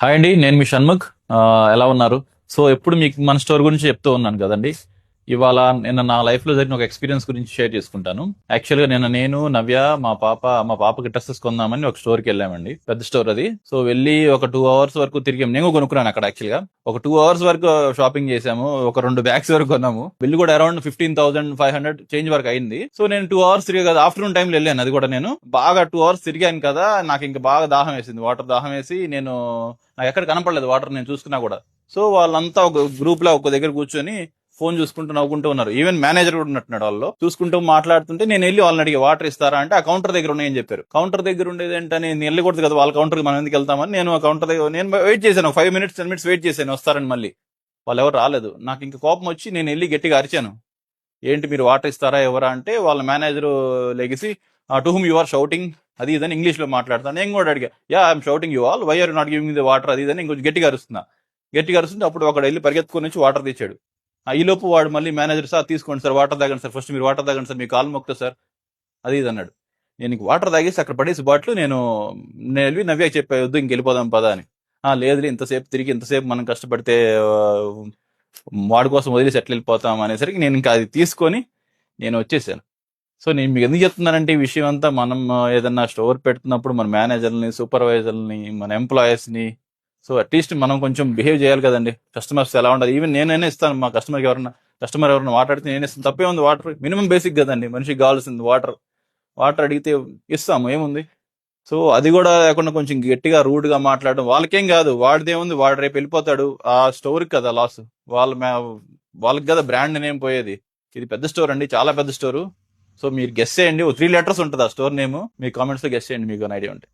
Hi అండి, నేను మీ షణ్ముఖ్. ఎలా ఉన్నారు? సో ఎప్పుడు మీకు మన స్టోర్ గురించి చెప్తూ ఉన్నాను కదండి. ఇవాళ నిన్న నా లైఫ్ లో జరిగిన ఒక ఎక్స్పీరియన్స్ గురించి షేర్ చేసుకుంటాను. యాక్చువల్ గా నిన్న నేను, నవ్య, మా పాపకి డ్రెస్సెస్ కొందామని ఒక స్టోర్ కి వెళ్ళామండి. పెద్ద స్టోర్ అది. సో వెళ్ళి ఒక 2 అవర్స్ వరకు తిరిగాం. నేను కొనుక్కున్నాను అక్కడ. యాక్చువల్ గా ఒక 2 అవర్స్ వరకు షాపింగ్ చేసాము. ఒక 2 బ్యాగ్స్ వరకు కొన్నాము. బిల్లు కూడా అరౌండ్ 15,500 చేంజ్ వరకు అయింది. సో నేను 2 అవర్స్ తిరిగా కదా, ఆఫ్టర్నూన్ టైంలో వెళ్ళాను. అది కూడా నేను బాగా 2 అవర్స్ తిరిగాను కదా, నాకు ఇంకా బాగా దాహం వేసింది. వాటర్ దాహం వేసి నాకు ఎక్కడ కనపడలేదు వాటర్, నేను చూసుకున్నా కూడా. సో వాళ్ళంతా ఒక గ్రూప్ లో ఒక దగ్గర కూర్చొని ఫోన్ చూసుకుంటూ నవ్వుకుంటూ ఉన్నారు. ఈవెన్ మేనేజర్ కూడా ఉన్నట్టున్నాడు. వాళ్ళు చూసుకుంటూ మాట్లాడుతుంటే నేను వెళ్ళి వాళ్ళని అడిగి వాటర్ ఇస్తారా అంటే ఆ కౌంటర్ దగ్గర ఉన్నాయని చెప్పారు. కౌంటర్ దగ్గర ఉండేది ఏంటని నేను వెళ్ళకూడదు కదా వాళ్ళ కౌంటర్ కి, మనం ఎందుకు వెళ్తామని నేను ఆ కౌంటర్ దగ్గర నేను వెయిట్ చేశాను. 5 minutes 10 minutes వెయిట్ చేశాను వస్తారని. మళ్ళీ వాళ్ళు ఎవరు రాలేదు. నాకు ఇంకా కోపం వచ్చి నేను వెళ్ళి గట్టిగా అరిచాను, ఏంటి మీరు వాటర్ ఇస్తారా ఎవరా అంటే వాళ్ళ మేనేజర్ లెగిసి to whom you are shouting అది ఇదని ఇంగ్లీష్ లో మాట్లాడతాను. నేను కూడా అడిగా, yeah I'm shouting you all, why are not giving the water అది ఇదని ఇంకొంచెం గట్టిగా అరుస్తున్నా. గట్టిగా అరుస్తుంటే అప్పుడు ఒకడు వెళ్ళి పరిగెత్తుకొని వచ్చి వాటర్ తెచ్చాడు. ఈ లోపు వాడు మళ్ళీ మేనేజర్, సార్ తీసుకోండి సార్, వాటర్ తాగండి సార్, ఫస్ట్ మీరు వాటర్ తాగండి సార్, మీ కాలు మొక్తా సార్ అది ఇది అన్నాడు. నేను ఇంక వాటర్ తాగేసి అక్కడ పడేసి బాటిల్ నేను వెళ్ళి నవ్యాకి చెప్పా, వద్దు ఇంక వెళ్ళిపోదాం పదా అని. లేదు ఇంతసేపు తిరిగి ఇంతసేపు మనం కష్టపడితే వాడి కోసం వదిలేసి ఎట్లా వెళ్ళిపోతాం అనేసరికి నేను ఇంకా అది తీసుకొని నేను వచ్చేసాను. సో నేను మీకు ఎందుకు చెప్తున్నానంటే ఈ విషయం అంతా, మనం ఏదన్నా స్టోర్ పెడుతున్నప్పుడు మన మేనేజర్ని, సూపర్వైజర్ని, మన ఎంప్లాయీస్ని, సో అట్లీస్ట్ మనం కొంచెం బిహేవ్ చేయాలి కదండి. కస్టమర్స్ ఎలా ఉండాలి, ఈవెన్ నేనైనా ఇస్తాను మా కస్టమర్ ఎవరైనా మాట్లాడితే నేను ఇస్తాను, తప్పే ఉంది. వాటర్ మినిమం బేసిక్ కదండి, మనిషికి కావాల్సింది వాటర్. వాటర్ అడిగితే ఇస్తాము, ఏముంది. సో అది కూడా లేకుండా కొంచెం గట్టిగా రూడ్ గా మాట్లాడడం వాళ్ళకేం కాదు, వాడిదేముంది, వాడు రేపు వెళ్ళిపోతాడు. ఆ స్టోర్కి కదా లాస్, వాళ్ళకి కదా బ్రాండ్ నేమ్ పోయేది. ఇది పెద్ద స్టోర్ అండి, చాలా పెద్ద స్టోరు. సో మీరు గెస్ చేయండి, 3 letters ఉంటుంది ఆ స్టోర్ నేమ్. మీ కామెంట్స్ లో గెస్ చేయండి, మీకు ఐడియా ఉంటే.